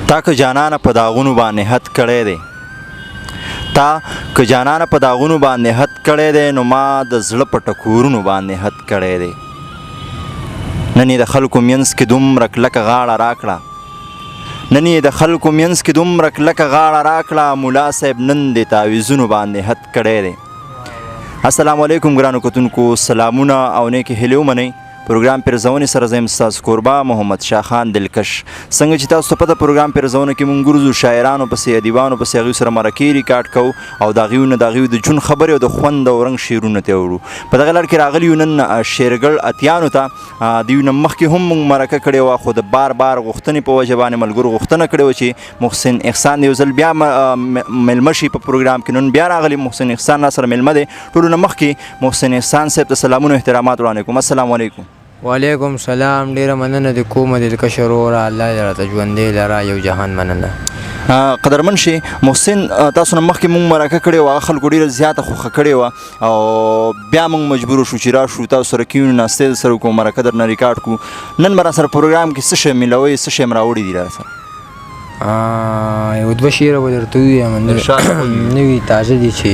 تا که جانانه په داغونو باندې حد کړی دی تا که جانانه په داغونو باندې حد کړی دی نو ما د زړه په ټکورونو باندې حد کړی دی نن یې د خلکو منځ کې دومره کلکه غاړه راکړه نن یې د خلکو منځ کې دومره کلکه غاړه راکړه ملا صاحب نن د تعویذونو باندې حد کړی دی السلام علیکم ګرانو کتونکو سلامونه او نیکې هیلې ومنئ پروګرام پیرزونې سره زه یم ستاسو کوربه محمد شاه خان دلکش څنګه چې تاسو ته پته پروګرام پیرزونه کې مونږ ګرځو شاعرانو پسې ادیبانو پسې هغوی سره مرکې ریکارډ کوو او د هغوی نه د هغوی د ژوند خبرې او د خوند او رنګ شعرونه ته وړو په دغه لړ کې راغلي یو نن شعرګړ اتیانو ته د یو نه مخکې هم مونږ مرکه کړې وه خو د بار بار غوښتنې په وجه باندې ملګرو غوښتنه کړې وه چې محسن احسان یو ځل بیا میلمه شي په پروګرام کې نن بیا راغلی محسن احسان را سره میلمه دی ټولو نه مخکې محسن احسان صاحب ته سلامونه احترامات وړاندې کوم السلام علیکم وعلیکم سلام ډیره مننه د کومه دلکش وروره الله دې راته ژوندی لره یو جهان مننه قدرمن شي محسن تاسو نه مخکې مونږ مرکه کړې وه هغه خلکو ډېره زیاته خوښه کړې وه او بیا مونږ مجبور شو چې راشو تاسو سره کیونو ناستې سره وکړو مرکه درنه ریکارډ کړو نن به راسره پروګرام کې څه شی میلوئ څه شی م راوړي دي راسره یو دوه شعره به درته ووایم نوي تازه دي چې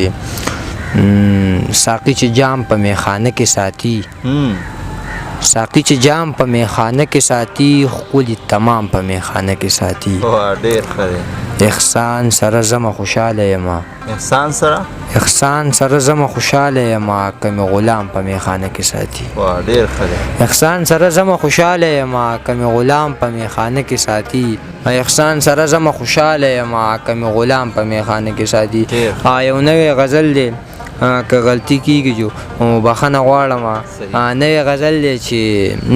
ساقي چې جام په میخانه کې ساتي ساقي چې جام په میخانه کې ساتي ښکلي تمام په میخانه کې ساتي ډېر ښه دی احسان سره زمه خوشحاله یمه احسان سره زمه خوشحاله یمه که مې غلام په میخانه کې ساتي ډېر ښه دی احسان سره زمه خوشحاله یمه که مې غلام په میخانه کې ساتي احسان سره زمه خوشحاله یمه که مې غلام په میخانه کې ساتي یو نوی غزل دی که غلطي کېږي جو بخښنه غواړم نوی غزل دی چې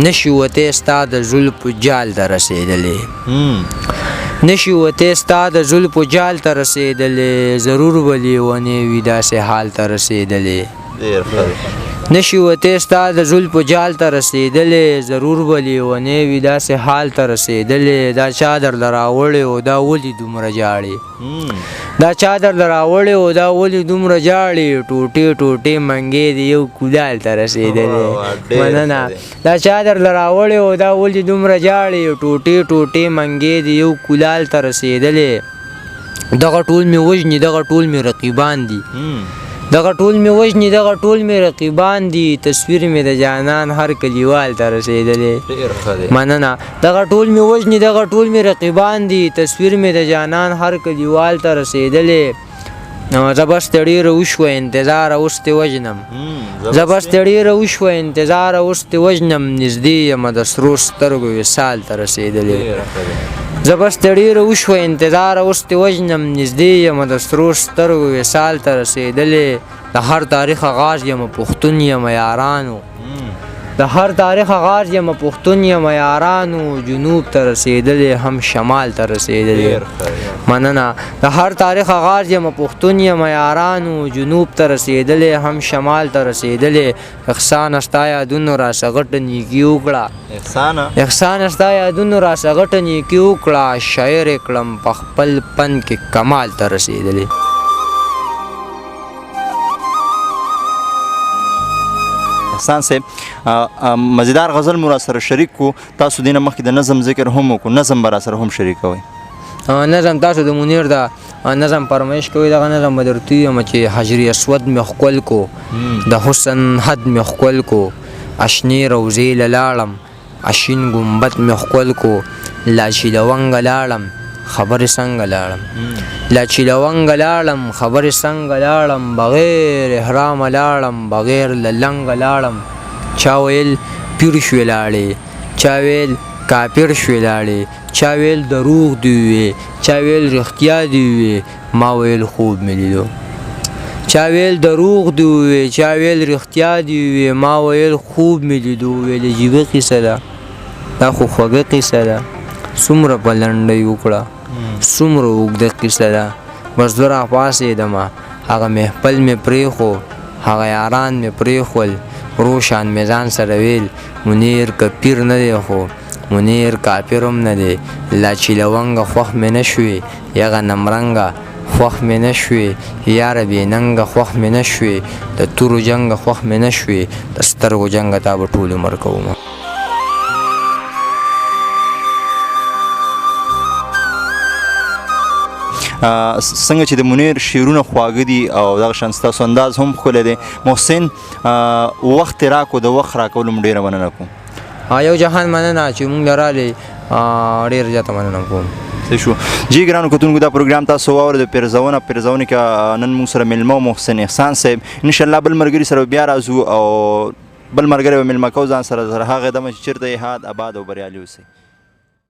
نشي وتی ستا د زلفو جال ته رسېدلی نشي وتی ستا د زلفو جال ته رسېدلی ضرور به لیونی وي داسې حال ته رسېدلی نشي وتی ستا د زلفو جال ته رسېدلی ضرور به لیونی وي داسې حال ته رسېدلی دا چادر له راوړې او دا ولې دومره جاړې دا چادر له راوړې او دا ولې دومره جاړې ټوټې ټوټې منګې د یو کودال ته رسېدلی مننه دا چادر له راوړې او دا ولې دومره جاړې ټوټې ټوټې منګې د یو کودال ته رسېدلی دغه ټول مې وژني دغه ټول مې رقیبان دي دغه ټول مې وژني دغه ټول مې رقیبان دي تصویر مې د جانان هر کلیوال ته رسېدلی مننه دغه ټول مې وژني دغه ټول مې رقیبان دي تصویر مې د جانان هر کلیوال ته رسېدلی زه بس ډېره وشوه انتظاره اوس دې وژنم زه بس ډېره وشوه انتظاره اوس دې وژنم نږدې یمه د سرو سترګو وصال ته رسېدلی زه بس ډېره وشوه انتظاره اوس دې وژنم نږدې یمه د سرو سترګو وصال ته رسېدلی د هر تاریخ آغاز یمه پښتون یمه یارانو د هر تاریخ آغاز یمه پښتون یمه یارانو جنوب ته رسېدلی هم شمال ته رسېدلی مننه د هر تاریخ آغاز یمه پښتون یمه یارانو جنوب ته رسېدلی هم شمال ته رسېدلی احسان ستا یادونو راڅه غټه نیکي وکړه احسان ستا یادونو راڅه غټه نیکي وکړه شاعر یې کړم په خپل پن کې کمال ته رسېدلی احسان صاحب مزیدار غزل مو راسره شریک کو تاسو دې نه مخکې د نظم ذکر هم وکړو نظم به راسره هم شریکوئ نظم تاسو د منیر د نظم فرمایش کوي دغه نظم به درته ووایم چې حجر اسود مې ښکل کو د حسن حد مې ښکل کو اشنې روضې له لاړم اشین ګمبد مې ښکل کو لا چې لونګه لاړم خبرې څنګه لاړم لا چې لونګه لاړم خبرې څنګه لاړم بغیر احرامه لاړم بغیر له لنګه لاړم چا ویل پیر شوې لاړې چا ویل کافر شوې لاړې چا ویل دروغ دي وې چا ویل رښتیا دي وې ما ویل خوب مې لیدو چا ویل دروغ دي وې چا ویل رښتیا دي وې ما ویل خوب مې لیدو ویل عجیبه قصه ده دا خو خوږه قصه ده څومره په لنډۍ وکړه څومره اوږده قصه ده بس زه راپاڅېدمه هغه محفل مې پرېښو هغه یاران مې پرېښول روشان مې ځان سره ویل منیر که پیر نه دی خو منیر کافر هم نه دی لا چې لونګه خوښ مې نه شوې یغه نمرنګه خوښ مې نه شوې یاره بې ننګه خوښ مې نه شوې د تورو جنګه خوښ مې نه شوې د سترګو جنګه تا به ټول عمر کومه څنګه چې د منیر شعرونه خواږه دي او دغه شان ستاسو انداز هم ښکلی دی محسن وخت یې راکړو د وخت راکولو مو ډېره مننه کوم یو جهان مننه چې مونږ له رالې ډېر زیاته مننه کوم څه شو جی ګرانو کتونکو دا پروګرام تاسو واورئ د پیرزونه کې نن موږ سره میلمه محسن احسان صاحب انشاءالله بل ملګري سره بیا راځو او بل ملګری به میلمه کوو ځان سره تر هغې دمه چې چېرته یې ښاد اباد او بریالي اوسئ